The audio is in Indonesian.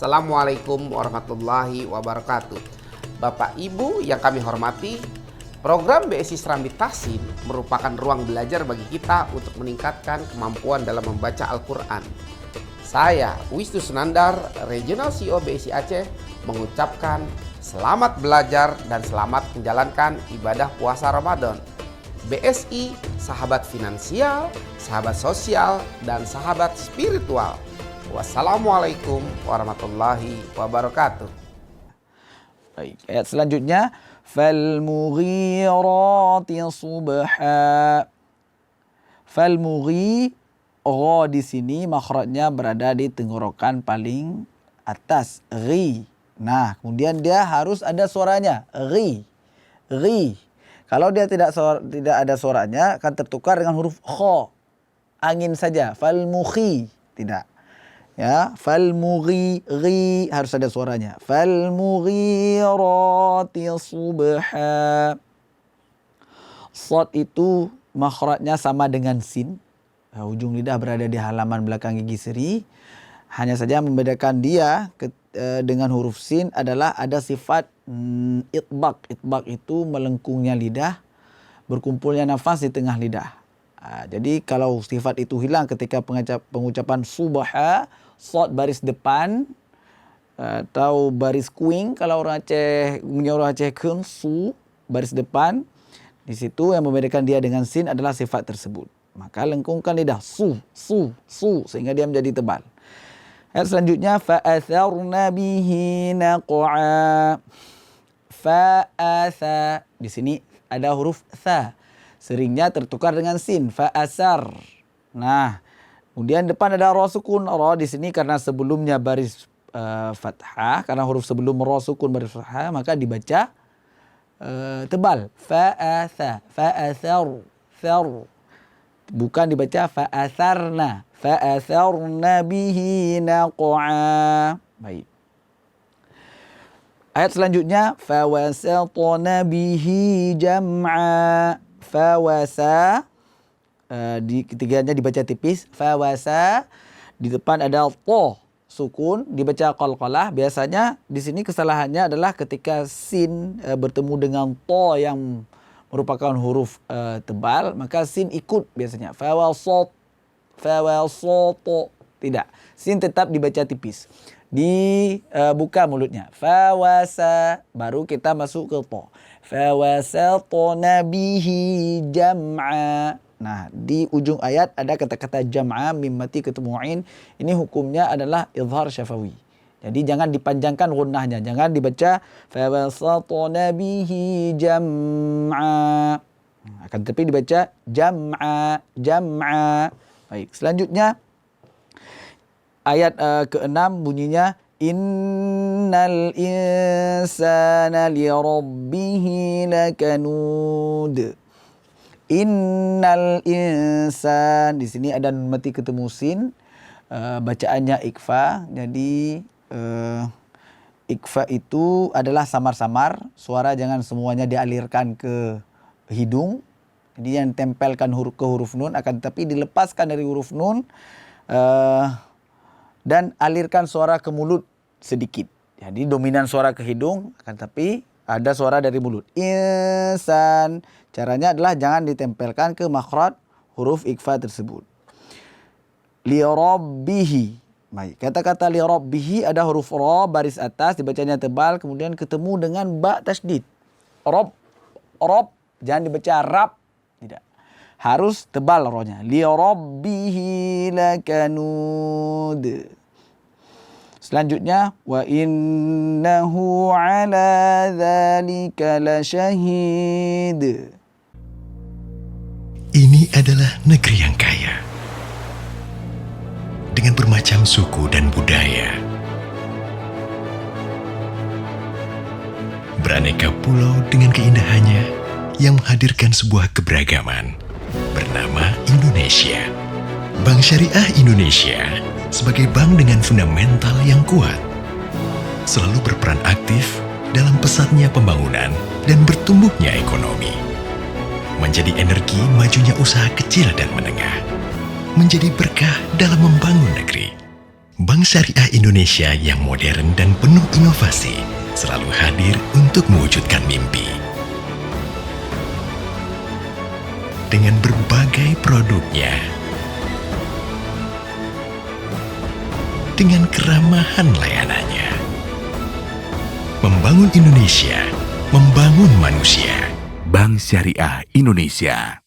Assalamualaikum warahmatullahi wabarakatuh. Bapak Ibu yang kami hormati, program BSI Serambi Tahsin merupakan ruang belajar bagi kita untuk meningkatkan kemampuan dalam membaca Al-Quran. Saya, Wisnu Sunandar, Regional CEO BSI Aceh, mengucapkan selamat belajar dan selamat menjalankan ibadah puasa Ramadan. BSI, sahabat finansial, sahabat sosial, dan sahabat spiritual. Wassalamualaikum warahmatullahi wabarakatuh. Baik, ayat selanjutnya falmughirati subha. Falmughi, ra di sini makhrajnya berada di tenggorokan paling atas, ri. Nah, kemudian dia harus ada suaranya, ri. Ri. Kalau dia tidak ada suaranya akan tertukar dengan huruf kha. Angin saja, falmughi, tidak. Ya, falmughi, ri harus ada suaranya. Falmughirati subha. Shad itu makhrajnya sama dengan sin. Ujung lidah berada di halaman belakang gigi seri. Hanya saja membedakan dia dengan huruf sin adalah ada sifat itbaq. Itbaq itu melengkungnya lidah, berkumpulnya nafas di tengah lidah. Jadi kalau sifat itu hilang ketika pengucapan subha, shad baris depan atau baris kuing, kalau orang Aceh punya orang Aceh kun su baris depan, di situ yang membedakan dia dengan sin adalah sifat tersebut. Maka lengkungkan lidah su sehingga dia menjadi tebal. Ayat selanjutnya fa'atharna bihi naq'a. Fa'atha, di sini ada huruf tha. Seringnya tertukar dengan sin, fa'asar. Nah, kemudian depan ada ra sukun. Ra di sini karena sebelumnya baris fathah, karena huruf sebelum ra sukun baris fathah, maka dibaca tebal. Fa'atha, fa'athar, thar. Bukan dibaca fa'atharna, fa'atharna bihi naq'a. Baik. Ayat selanjutnya fawasatna bihi jam'a. Fawasa, di ketiganya dibaca tipis. Fawasa, di depan ada to sukun, dibaca qalqalah. Biasanya di sini kesalahannya adalah ketika sin bertemu dengan to yang merupakan huruf tebal, maka sin ikut biasanya. Fawasat, tidak. Sin tetap dibaca tipis. Dibuka mulutnya. Fawasa, baru kita masuk ke to. Fawasatna bihi jam'a. Nah, di ujung ayat ada kata-kata jam'a mim mati ketemu ain. Ini hukumnya adalah izhar syafawi. Jadi jangan dipanjangkan gunnahnya, jangan dibaca fawasatna bihi jam'a. Akan tetapi dibaca jam'a. Baik, selanjutnya ayat ke-6 bunyinya innal insana lirabbihi lakanud. Innal insan, di sini ada nun mati ketemu sin, bacaannya ikfa. Jadi ikfa itu adalah samar-samar, suara jangan semuanya dialirkan ke hidung. Jadi yang tempelkan huruf ke huruf nun, akan tetapi dilepaskan dari huruf nun dan alirkan suara ke mulut sedikit. Jadi dominan suara ke hidung, akan tapi ada suara dari mulut. Insan. Caranya adalah jangan ditempelkan ke makhraj huruf ikfa tersebut. Li rabbihi. Baik, kata-kata li rabbihi ada huruf ra baris atas dibacanya tebal, kemudian ketemu dengan ba tasydid. Rob, jangan dibaca rab, tidak. Harus tebal ra-nya. Li rabbihi lakanud. Selanjutnya wa innahu ala dzalika lasyahid. Ini adalah negeri yang kaya dengan bermacam suku dan budaya. Beraneka pulau dengan keindahannya yang menghadirkan sebuah keberagaman bernama Indonesia. Bank Syariah Indonesia sebagai bank dengan fundamental yang kuat selalu berperan aktif dalam pesatnya pembangunan dan bertumbuhnya ekonomi, menjadi energi majunya usaha kecil dan menengah, menjadi berkah dalam membangun negeri. Bank Syariah Indonesia yang modern dan penuh inovasi selalu hadir untuk mewujudkan mimpi. Dengan berbagai produknya, dengan keramahan layanannya, membangun Indonesia, membangun manusia. Bank Syariah Indonesia.